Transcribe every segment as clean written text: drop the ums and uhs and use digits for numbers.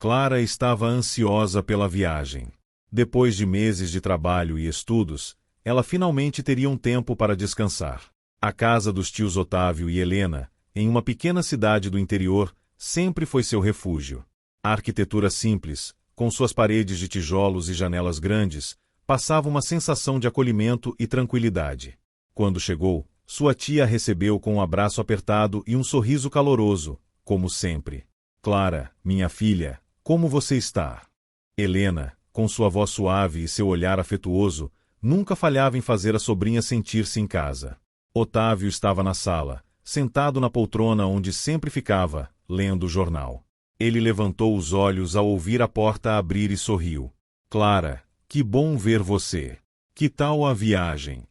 Clara estava ansiosa pela viagem. Depois de meses de trabalho e estudos, ela finalmente teria um tempo para descansar. A casa dos tios Otávio e Helena, em uma pequena cidade do interior, sempre foi seu refúgio. A arquitetura simples, com suas paredes de tijolos e janelas grandes, passava uma sensação de acolhimento e tranquilidade. Quando chegou, sua tia a recebeu com um abraço apertado e um sorriso caloroso, como sempre. Clara, minha filha, como você está? Helena, com sua voz suave e seu olhar afetuoso, nunca falhava em fazer a sobrinha sentir-se em casa. Otávio estava na sala, sentado na poltrona onde sempre ficava, lendo o jornal. Ele levantou os olhos ao ouvir a porta abrir e sorriu. Clara, que bom ver você. Que tal a viagem?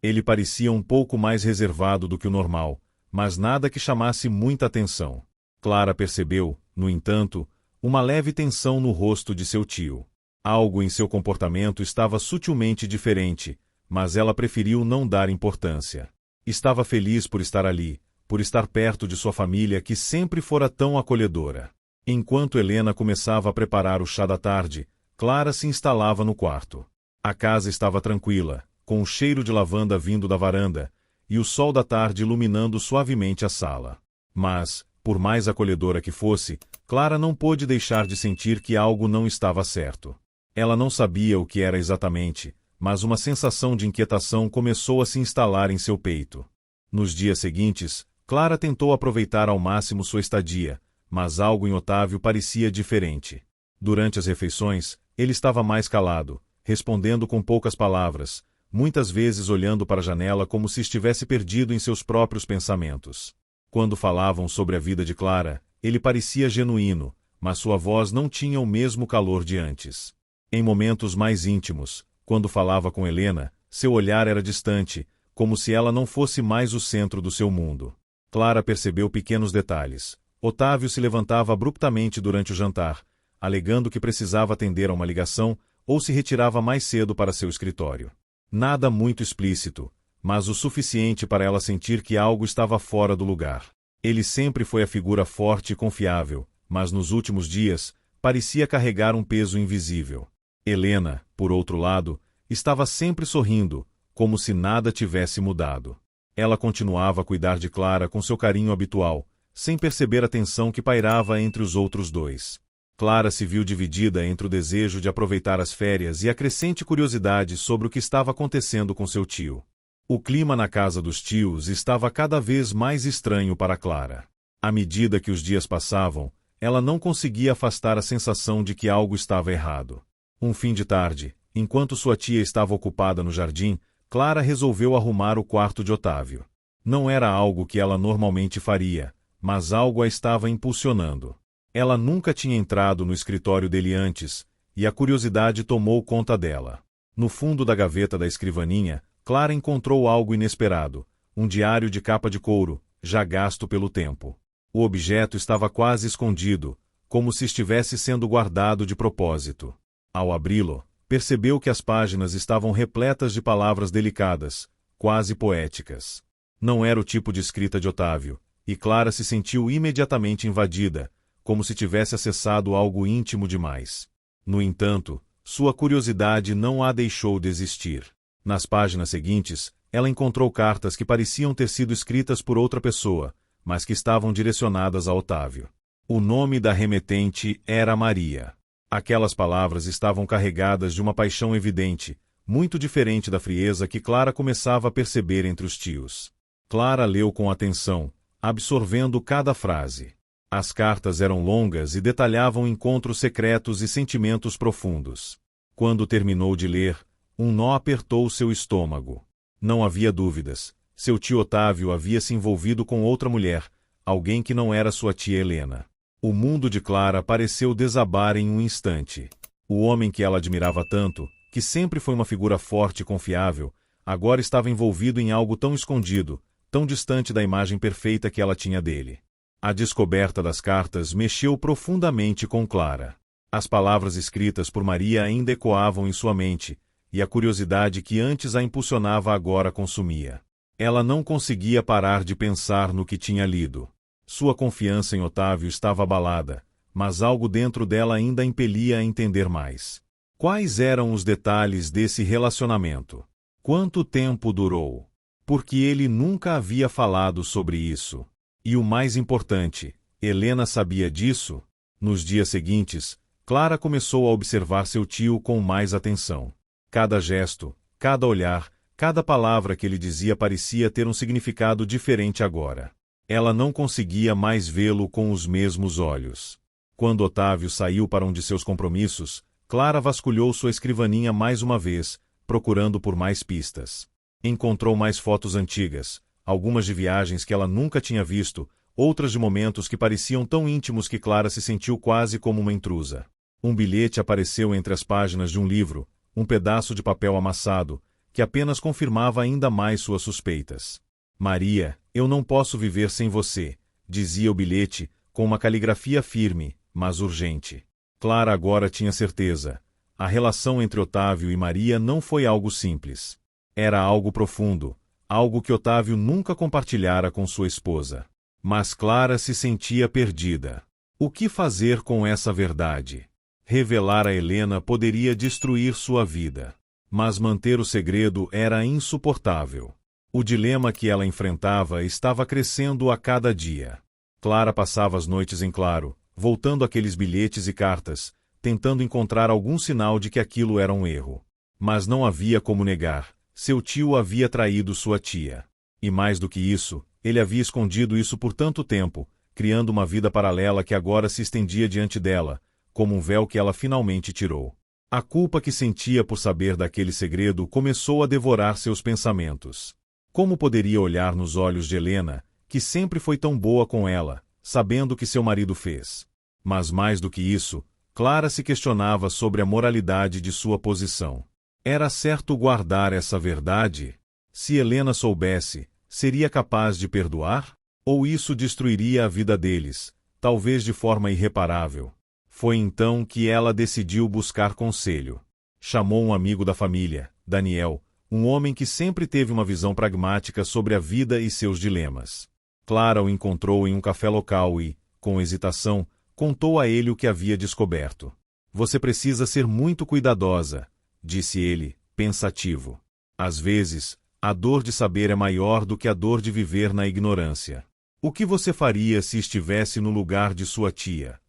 Ele parecia um pouco mais reservado do que o normal, mas nada que chamasse muita atenção. Clara percebeu, no entanto, uma leve tensão no rosto de seu tio. Algo em seu comportamento estava sutilmente diferente, mas ela preferiu não dar importância. Estava feliz por estar ali, por estar perto de sua família que sempre fora tão acolhedora. Enquanto Helena começava a preparar o chá da tarde, Clara se instalava no quarto. A casa estava tranquila, com o cheiro de lavanda vindo da varanda, e o sol da tarde iluminando suavemente a sala. Mas, por mais acolhedora que fosse, Clara não pôde deixar de sentir que algo não estava certo. Ela não sabia o que era exatamente, mas uma sensação de inquietação começou a se instalar em seu peito. Nos dias seguintes, Clara tentou aproveitar ao máximo sua estadia, mas algo em Otávio parecia diferente. Durante as refeições, ele estava mais calado, respondendo com poucas palavras, muitas vezes olhando para a janela como se estivesse perdido em seus próprios pensamentos. Quando falavam sobre a vida de Clara, ele parecia genuíno, mas sua voz não tinha o mesmo calor de antes. Em momentos mais íntimos, quando falava com Helena, seu olhar era distante, como se ela não fosse mais o centro do seu mundo. Clara percebeu pequenos detalhes. Otávio se levantava abruptamente durante o jantar, alegando que precisava atender a uma ligação, ou se retirava mais cedo para seu escritório. Nada muito explícito, mas o suficiente para ela sentir que algo estava fora do lugar. Ele sempre foi a figura forte e confiável, mas nos últimos dias, parecia carregar um peso invisível. Helena, por outro lado, estava sempre sorrindo, como se nada tivesse mudado. Ela continuava a cuidar de Clara com seu carinho habitual, sem perceber a tensão que pairava entre os outros dois. Clara se viu dividida entre o desejo de aproveitar as férias e a crescente curiosidade sobre o que estava acontecendo com seu tio. O clima na casa dos tios estava cada vez mais estranho para Clara. À medida que os dias passavam, ela não conseguia afastar a sensação de que algo estava errado. Um fim de tarde, enquanto sua tia estava ocupada no jardim, Clara resolveu arrumar o quarto de Otávio. Não era algo que ela normalmente faria, mas algo a estava impulsionando. Ela nunca tinha entrado no escritório dele antes, e a curiosidade tomou conta dela. No fundo da gaveta da escrivaninha, Clara encontrou algo inesperado, um diário de capa de couro, já gasto pelo tempo. O objeto estava quase escondido, como se estivesse sendo guardado de propósito. Ao abri-lo, percebeu que as páginas estavam repletas de palavras delicadas, quase poéticas. Não era o tipo de escrita de Otávio, e Clara se sentiu imediatamente invadida, como se tivesse acessado algo íntimo demais. No entanto, sua curiosidade não a deixou desistir. Nas páginas seguintes, ela encontrou cartas que pareciam ter sido escritas por outra pessoa, mas que estavam direcionadas a Otávio. O nome da remetente era Maria. Aquelas palavras estavam carregadas de uma paixão evidente, muito diferente da frieza que Clara começava a perceber entre os tios. Clara leu com atenção, absorvendo cada frase. As cartas eram longas e detalhavam encontros secretos e sentimentos profundos. Quando terminou de ler, um nó apertou seu estômago. Não havia dúvidas. Seu tio Otávio havia se envolvido com outra mulher, alguém que não era sua tia Helena. O mundo de Clara pareceu desabar em um instante. O homem que ela admirava tanto, que sempre foi uma figura forte e confiável, agora estava envolvido em algo tão escondido, tão distante da imagem perfeita que ela tinha dele. A descoberta das cartas mexeu profundamente com Clara. As palavras escritas por Maria ainda ecoavam em sua mente, e a curiosidade que antes a impulsionava agora consumia. Ela não conseguia parar de pensar no que tinha lido. Sua confiança em Otávio estava abalada, mas algo dentro dela ainda a impelia a entender mais. Quais eram os detalhes desse relacionamento? Quanto tempo durou? Porque ele nunca havia falado sobre isso. E o mais importante, Helena sabia disso? Nos dias seguintes, Clara começou a observar seu tio com mais atenção. Cada gesto, cada olhar, cada palavra que ele dizia parecia ter um significado diferente agora. Ela não conseguia mais vê-lo com os mesmos olhos. Quando Otávio saiu para um de seus compromissos, Clara vasculhou sua escrivaninha mais uma vez, procurando por mais pistas. Encontrou mais fotos antigas, algumas de viagens que ela nunca tinha visto, outras de momentos que pareciam tão íntimos que Clara se sentiu quase como uma intrusa. Um bilhete apareceu entre as páginas de um livro, um pedaço de papel amassado, que apenas confirmava ainda mais suas suspeitas. Maria, eu não posso viver sem você, dizia o bilhete, com uma caligrafia firme, mas urgente. Clara agora tinha certeza. A relação entre Otávio e Maria não foi algo simples. Era algo profundo, algo que Otávio nunca compartilhara com sua esposa. Mas Clara se sentia perdida. O que fazer com essa verdade? Revelar a Helena poderia destruir sua vida. Mas manter o segredo era insuportável. O dilema que ela enfrentava estava crescendo a cada dia. Clara passava as noites em claro, voltando aqueles bilhetes e cartas, tentando encontrar algum sinal de que aquilo era um erro. Mas não havia como negar, seu tio havia traído sua tia. E mais do que isso, ele havia escondido isso por tanto tempo, criando uma vida paralela que agora se estendia diante dela, como um véu que ela finalmente tirou. A culpa que sentia por saber daquele segredo começou a devorar seus pensamentos. Como poderia olhar nos olhos de Helena, que sempre foi tão boa com ela, sabendo o que seu marido fez? Mas mais do que isso, Clara se questionava sobre a moralidade de sua posição. Era certo guardar essa verdade? Se Helena soubesse, seria capaz de perdoar? Ou isso destruiria a vida deles, talvez de forma irreparável? Foi então que ela decidiu buscar conselho. Chamou um amigo da família, Daniel, um homem que sempre teve uma visão pragmática sobre a vida e seus dilemas. Clara o encontrou em um café local e, com hesitação, contou a ele o que havia descoberto. Você precisa ser muito cuidadosa, disse ele, pensativo. Às vezes, a dor de saber é maior do que a dor de viver na ignorância. O que você faria se estivesse no lugar de sua tia?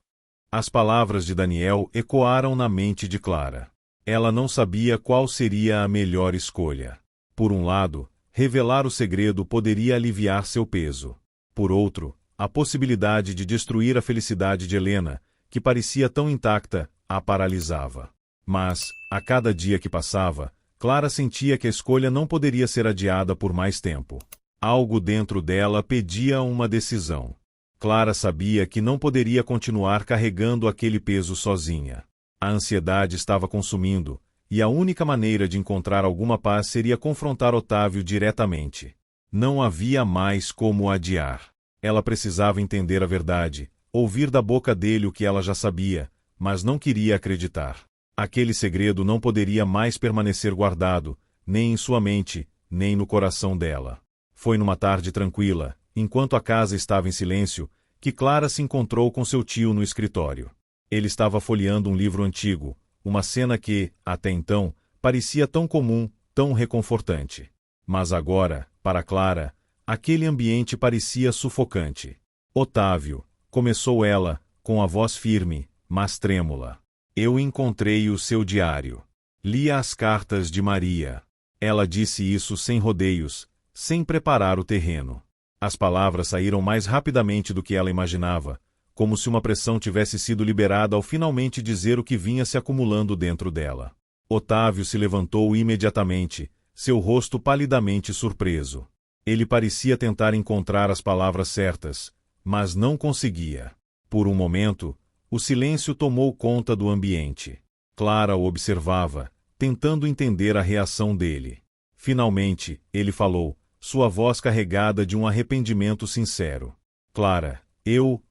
As palavras de Daniel ecoaram na mente de Clara. Ela não sabia qual seria a melhor escolha. Por um lado, revelar o segredo poderia aliviar seu peso. Por outro, a possibilidade de destruir a felicidade de Helena, que parecia tão intacta, a paralisava. Mas, a cada dia que passava, Clara sentia que a escolha não poderia ser adiada por mais tempo. Algo dentro dela pedia uma decisão. Clara sabia que não poderia continuar carregando aquele peso sozinha. A ansiedade estava consumindo, e a única maneira de encontrar alguma paz seria confrontar Otávio diretamente. Não havia mais como adiar. Ela precisava entender a verdade, ouvir da boca dele o que ela já sabia, mas não queria acreditar. Aquele segredo não poderia mais permanecer guardado, nem em sua mente, nem no coração dela. Foi numa tarde tranquila, enquanto a casa estava em silêncio, que Clara se encontrou com seu tio no escritório. Ele estava folheando um livro antigo, uma cena que, até então, parecia tão comum, tão reconfortante. Mas agora, para Clara, aquele ambiente parecia sufocante. Otávio, começou ela, com a voz firme, mas trêmula. Eu encontrei o seu diário. Li as cartas de Maria. Ela disse isso sem rodeios, sem preparar o terreno. As palavras saíram mais rapidamente do que ela imaginava, como se uma pressão tivesse sido liberada ao finalmente dizer o que vinha se acumulando dentro dela. Otávio se levantou imediatamente, seu rosto palidamente surpreso. Ele parecia tentar encontrar as palavras certas, mas não conseguia. Por um momento, o silêncio tomou conta do ambiente. Clara o observava, tentando entender a reação dele. Finalmente, ele falou, sua voz carregada de um arrependimento sincero. Clara, eu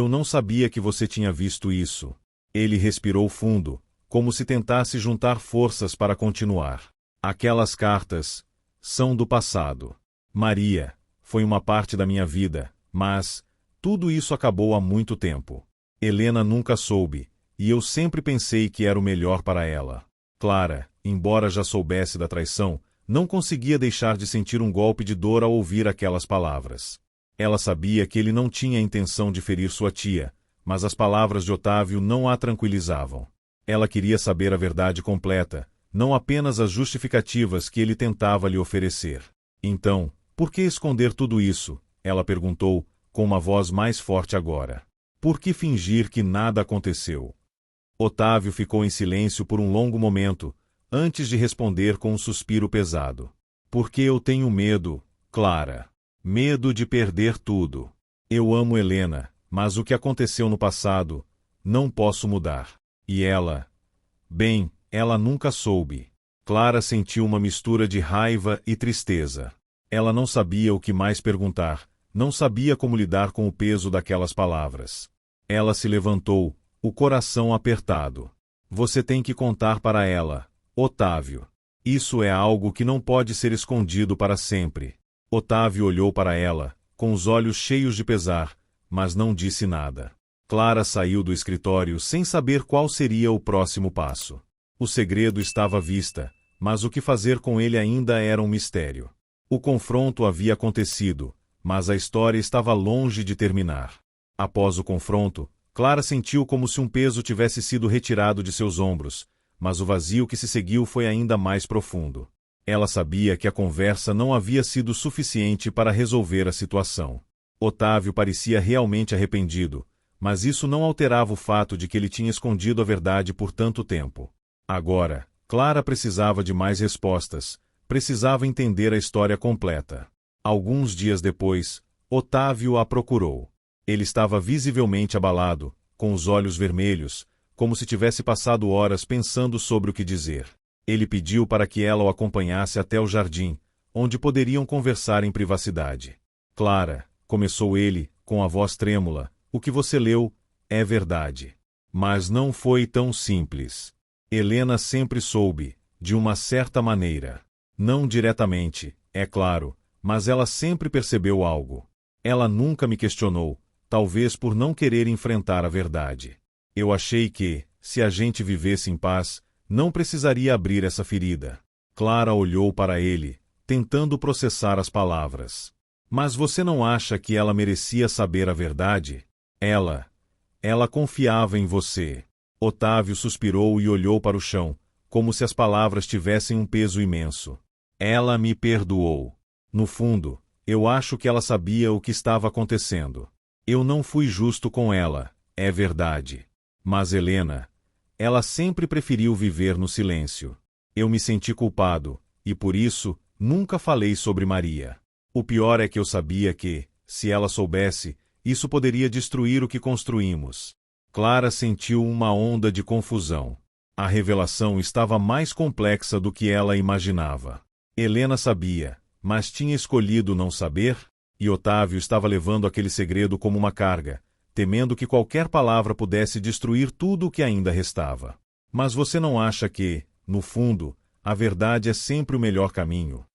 não sabia que você tinha visto isso. Ele respirou fundo, como se tentasse juntar forças para continuar. Aquelas cartas são do passado. Maria foi uma parte da minha vida, mas tudo isso acabou há muito tempo. Helena nunca soube, e eu sempre pensei que era o melhor para ela. Clara, embora já soubesse da traição, não conseguia deixar de sentir um golpe de dor ao ouvir aquelas palavras. Ela sabia que ele não tinha a intenção de ferir sua tia, mas as palavras de Otávio não a tranquilizavam. Ela queria saber a verdade completa, não apenas as justificativas que ele tentava lhe oferecer. Então, por que esconder tudo isso? Ela perguntou, com uma voz mais forte agora. Por que fingir que nada aconteceu? Otávio ficou em silêncio por um longo momento, antes de responder com um suspiro pesado. Porque eu tenho medo, Clara. Medo de perder tudo. Eu amo Helena, mas o que aconteceu no passado, não posso mudar. E ela? Bem, ela nunca soube. Clara sentiu uma mistura de raiva e tristeza. Ela não sabia o que mais perguntar, não sabia como lidar com o peso daquelas palavras. Ela se levantou, o coração apertado. Você tem que contar para ela, Otávio. Isso é algo que não pode ser escondido para sempre. Otávio olhou para ela, com os olhos cheios de pesar, mas não disse nada. Clara saiu do escritório sem saber qual seria o próximo passo. O segredo estava à vista, mas o que fazer com ele ainda era um mistério. O confronto havia acontecido, mas a história estava longe de terminar. Após o confronto, Clara sentiu como se um peso tivesse sido retirado de seus ombros, mas o vazio que se seguiu foi ainda mais profundo. Ela sabia que a conversa não havia sido suficiente para resolver a situação. Otávio parecia realmente arrependido, mas isso não alterava o fato de que ele tinha escondido a verdade por tanto tempo. Agora, Clara precisava de mais respostas, precisava entender a história completa. Alguns dias depois, Otávio a procurou. Ele estava visivelmente abalado, com os olhos vermelhos, como se tivesse passado horas pensando sobre o que dizer. Ele pediu para que ela o acompanhasse até o jardim, onde poderiam conversar em privacidade. Clara, começou ele, com a voz trêmula, o que você leu é verdade. Mas não foi tão simples. Helena sempre soube, de uma certa maneira. Não diretamente, é claro, mas ela sempre percebeu algo. Ela nunca me questionou, talvez por não querer enfrentar a verdade. Eu achei que, se a gente vivesse em paz, não precisaria abrir essa ferida. Clara olhou para ele, tentando processar as palavras. Mas você não acha que ela merecia saber a verdade? Ela confiava em você. Otávio suspirou e olhou para o chão, como se as palavras tivessem um peso imenso. Ela me perdoou. No fundo, eu acho que ela sabia o que estava acontecendo. Eu não fui justo com ela, é verdade. Mas Helena, ela sempre preferiu viver no silêncio. Eu me senti culpado, e por isso, nunca falei sobre Maria. O pior é que eu sabia que, se ela soubesse, isso poderia destruir o que construímos. Clara sentiu uma onda de confusão. A revelação estava mais complexa do que ela imaginava. Helena sabia, mas tinha escolhido não saber, e Otávio estava levando aquele segredo como uma carga, temendo que qualquer palavra pudesse destruir tudo o que ainda restava. Mas você não acha que, no fundo, a verdade é sempre o melhor caminho?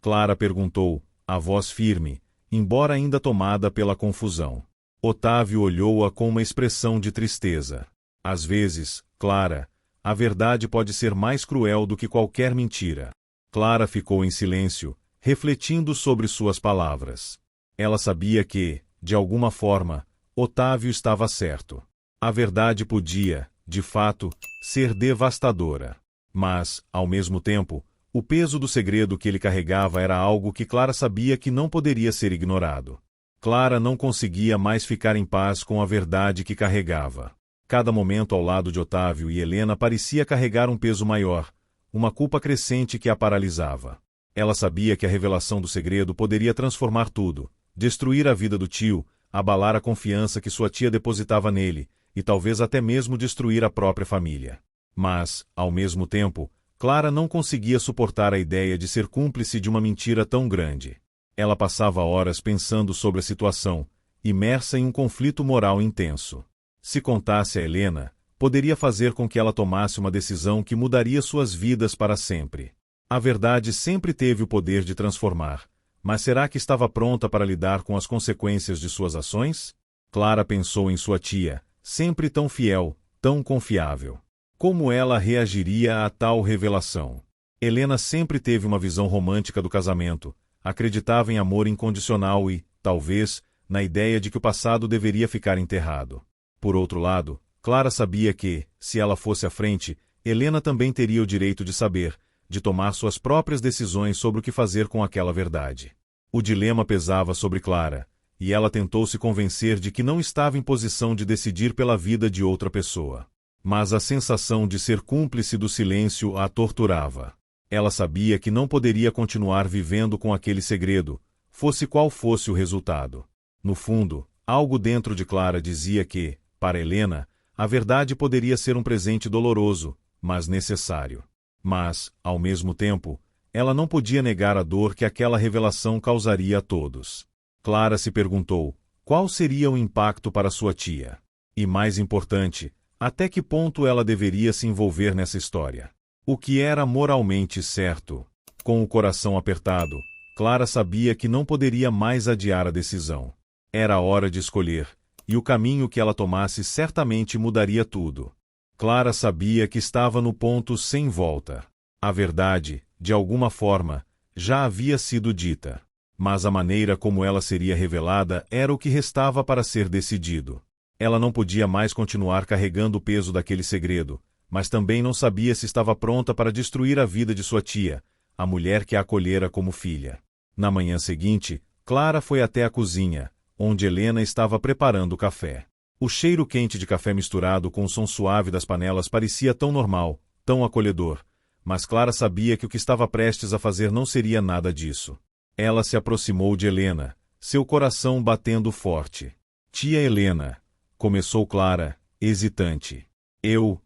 Clara perguntou, a voz firme, embora ainda tomada pela confusão. Otávio olhou-a com uma expressão de tristeza. Às vezes, Clara, a verdade pode ser mais cruel do que qualquer mentira. Clara ficou em silêncio, refletindo sobre suas palavras. Ela sabia que, de alguma forma, Otávio estava certo. A verdade podia, de fato, ser devastadora. Mas, ao mesmo tempo, o peso do segredo que ele carregava era algo que Clara sabia que não poderia ser ignorado. Clara não conseguia mais ficar em paz com a verdade que carregava. Cada momento ao lado de Otávio e Helena parecia carregar um peso maior, uma culpa crescente que a paralisava. Ela sabia que a revelação do segredo poderia transformar tudo, destruir a vida do tio, abalar a confiança que sua tia depositava nele, e talvez até mesmo destruir a própria família. Mas, ao mesmo tempo, Clara não conseguia suportar a ideia de ser cúmplice de uma mentira tão grande. Ela passava horas pensando sobre a situação, imersa em um conflito moral intenso. Se contasse a Helena, poderia fazer com que ela tomasse uma decisão que mudaria suas vidas para sempre. A verdade sempre teve o poder de transformar, mas será que estava pronta para lidar com as consequências de suas ações? Clara pensou em sua tia, sempre tão fiel, tão confiável. Como ela reagiria a tal revelação? Helena sempre teve uma visão romântica do casamento, acreditava em amor incondicional e, talvez, na ideia de que o passado deveria ficar enterrado. Por outro lado, Clara sabia que, se ela fosse à frente, Helena também teria o direito de saber, de tomar suas próprias decisões sobre o que fazer com aquela verdade. O dilema pesava sobre Clara, e ela tentou se convencer de que não estava em posição de decidir pela vida de outra pessoa. Mas a sensação de ser cúmplice do silêncio a torturava. Ela sabia que não poderia continuar vivendo com aquele segredo, fosse qual fosse o resultado. No fundo, algo dentro de Clara dizia que, para Helena, a verdade poderia ser um presente doloroso, mas necessário. Mas, ao mesmo tempo, ela não podia negar a dor que aquela revelação causaria a todos. Clara se perguntou, qual seria o impacto para sua tia? E mais importante, até que ponto ela deveria se envolver nessa história? O que era moralmente certo? Com o coração apertado, Clara sabia que não poderia mais adiar a decisão. Era hora de escolher, e o caminho que ela tomasse certamente mudaria tudo. Clara sabia que estava no ponto sem volta. A verdade, de alguma forma, já havia sido dita. Mas a maneira como ela seria revelada era o que restava para ser decidido. Ela não podia mais continuar carregando o peso daquele segredo, mas também não sabia se estava pronta para destruir a vida de sua tia, a mulher que a acolhera como filha. Na manhã seguinte, Clara foi até a cozinha, onde Helena estava preparando o café. O cheiro quente de café misturado com o som suave das panelas parecia tão normal, tão acolhedor, mas Clara sabia que o que estava prestes a fazer não seria nada disso. Ela se aproximou de Helena, seu coração batendo forte. Tia Helena, começou Clara, hesitante. Eu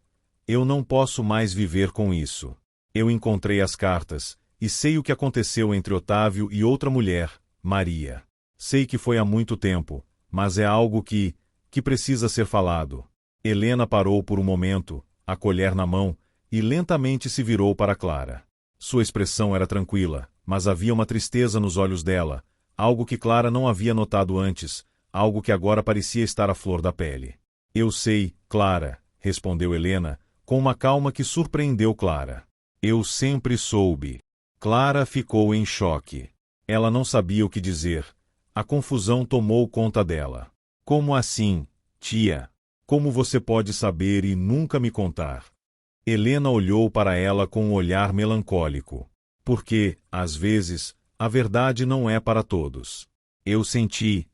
não posso mais viver com isso. Eu encontrei as cartas, e sei o que aconteceu entre Otávio e outra mulher, Maria. Sei que foi há muito tempo, mas é algo que precisa ser falado. Helena parou por um momento, a colher na mão, e lentamente se virou para Clara. Sua expressão era tranquila, mas havia uma tristeza nos olhos dela, algo que Clara não havia notado antes, algo que agora parecia estar à flor da pele. Eu sei, Clara, respondeu Helena, com uma calma que surpreendeu Clara. Eu sempre soube. Clara ficou em choque. Ela não sabia o que dizer. A confusão tomou conta dela. Como assim, tia? Como você pode saber e nunca me contar? Helena olhou para ela com um olhar melancólico. Porque, às vezes, a verdade não é para todos. Eu senti.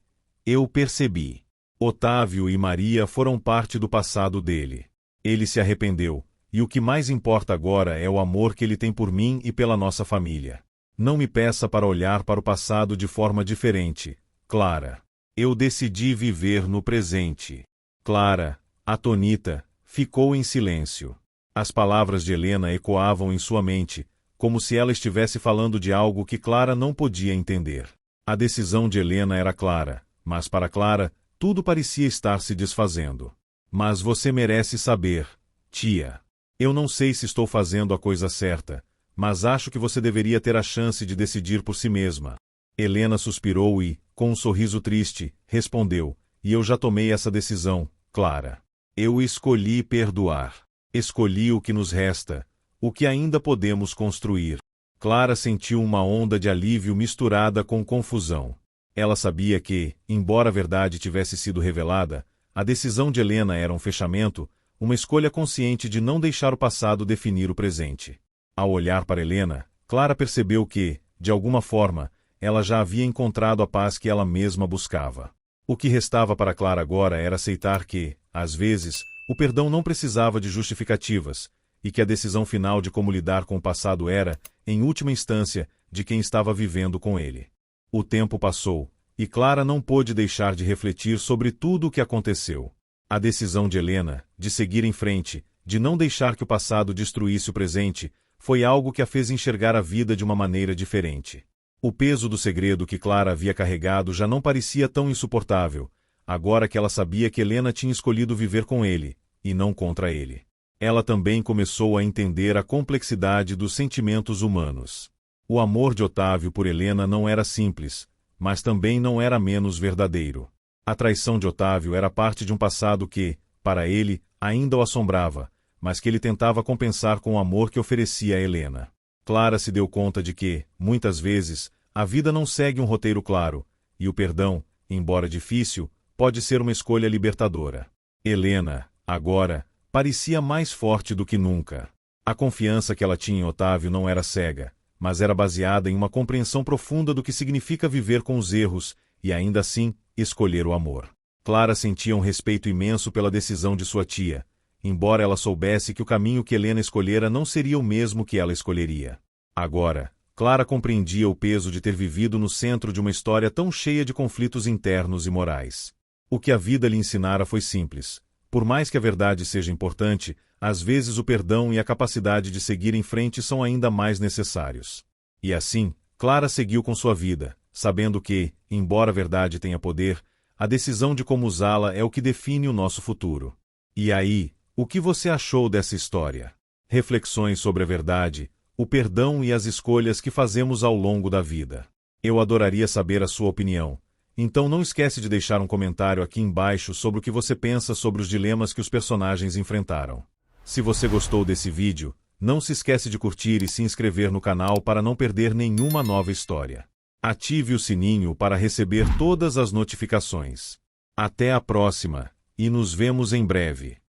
Eu percebi. Otávio e Maria foram parte do passado dele. Ele se arrependeu, e o que mais importa agora é o amor que ele tem por mim e pela nossa família. Não me peça para olhar para o passado de forma diferente, Clara. Eu decidi viver no presente. Clara, atônita, ficou em silêncio. As palavras de Helena ecoavam em sua mente, como se ela estivesse falando de algo que Clara não podia entender. A decisão de Helena era clara, mas para Clara, tudo parecia estar se desfazendo. Mas você merece saber, tia. Eu não sei se estou fazendo a coisa certa, mas acho que você deveria ter a chance de decidir por si mesma. Helena suspirou e, com um sorriso triste, respondeu, e eu já tomei essa decisão, Clara. Eu escolhi perdoar. Escolhi o que nos resta, o que ainda podemos construir. Clara sentiu uma onda de alívio misturada com confusão. Ela sabia que, embora a verdade tivesse sido revelada, a decisão de Helena era um fechamento, uma escolha consciente de não deixar o passado definir o presente. Ao olhar para Helena, Clara percebeu que, de alguma forma, ela já havia encontrado a paz que ela mesma buscava. O que restava para Clara agora era aceitar que, às vezes, o perdão não precisava de justificativas, e que a decisão final de como lidar com o passado era, em última instância, de quem estava vivendo com ele. O tempo passou, e Clara não pôde deixar de refletir sobre tudo o que aconteceu. A decisão de Helena, de seguir em frente, de não deixar que o passado destruísse o presente, foi algo que a fez enxergar a vida de uma maneira diferente. O peso do segredo que Clara havia carregado já não parecia tão insuportável, agora que ela sabia que Helena tinha escolhido viver com ele, e não contra ele. Ela também começou a entender a complexidade dos sentimentos humanos. O amor de Otávio por Helena não era simples, mas também não era menos verdadeiro. A traição de Otávio era parte de um passado que, para ele, ainda o assombrava, mas que ele tentava compensar com o amor que oferecia a Helena. Clara se deu conta de que, muitas vezes, a vida não segue um roteiro claro, e o perdão, embora difícil, pode ser uma escolha libertadora. Helena, agora, parecia mais forte do que nunca. A confiança que ela tinha em Otávio não era cega, mas era baseada em uma compreensão profunda do que significa viver com os erros e, ainda assim, escolher o amor. Clara sentia um respeito imenso pela decisão de sua tia, embora ela soubesse que o caminho que Helena escolhera não seria o mesmo que ela escolheria. Agora, Clara compreendia o peso de ter vivido no centro de uma história tão cheia de conflitos internos e morais. O que a vida lhe ensinara foi simples. Por mais que a verdade seja importante, às vezes o perdão e a capacidade de seguir em frente são ainda mais necessários. E assim, Clara seguiu com sua vida, sabendo que, embora a verdade tenha poder, a decisão de como usá-la é o que define o nosso futuro. E aí, o que você achou dessa história? Reflexões sobre a verdade, o perdão e as escolhas que fazemos ao longo da vida. Eu adoraria saber a sua opinião. Então não esquece de deixar um comentário aqui embaixo sobre o que você pensa sobre os dilemas que os personagens enfrentaram. Se você gostou desse vídeo, não se esquece de curtir e se inscrever no canal para não perder nenhuma nova história. Ative o sininho para receber todas as notificações. Até a próxima, e nos vemos em breve.